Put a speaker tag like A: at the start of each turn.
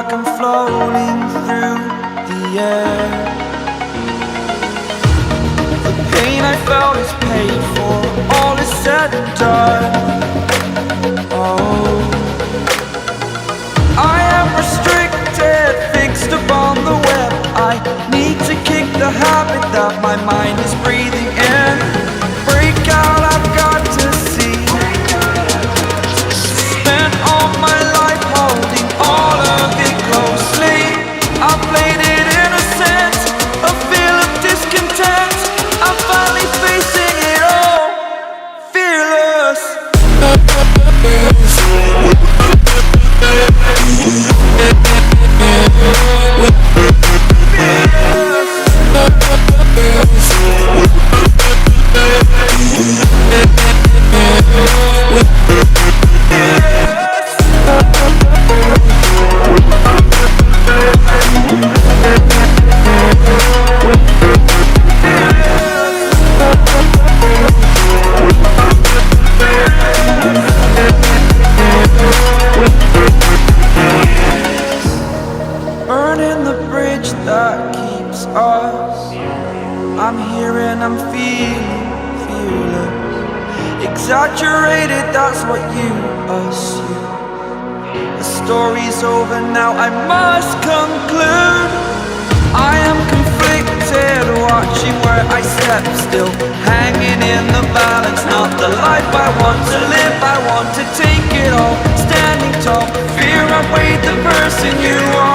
A: like I'm floating through the air. The pain I felt is paid for, all is said and done. Oh, I am restricted, fixed upon the web. I need to kick the habit that my mind is breathing in. Break out, I've got to see. Spent all my life holding all of it closely. I played it innocent, a feel of discontent. I'm finally facing it all, fearless. Burning the bridge that keeps us. I'm here and I'm feeling fearless. Exaggerated, that's what you assume. The story's over now, I must conclude. I am conflicted, watching where I step still, hanging in the balance. Not the life I want to live, I want to take it all. Standing tall, fear outweighed the person you are.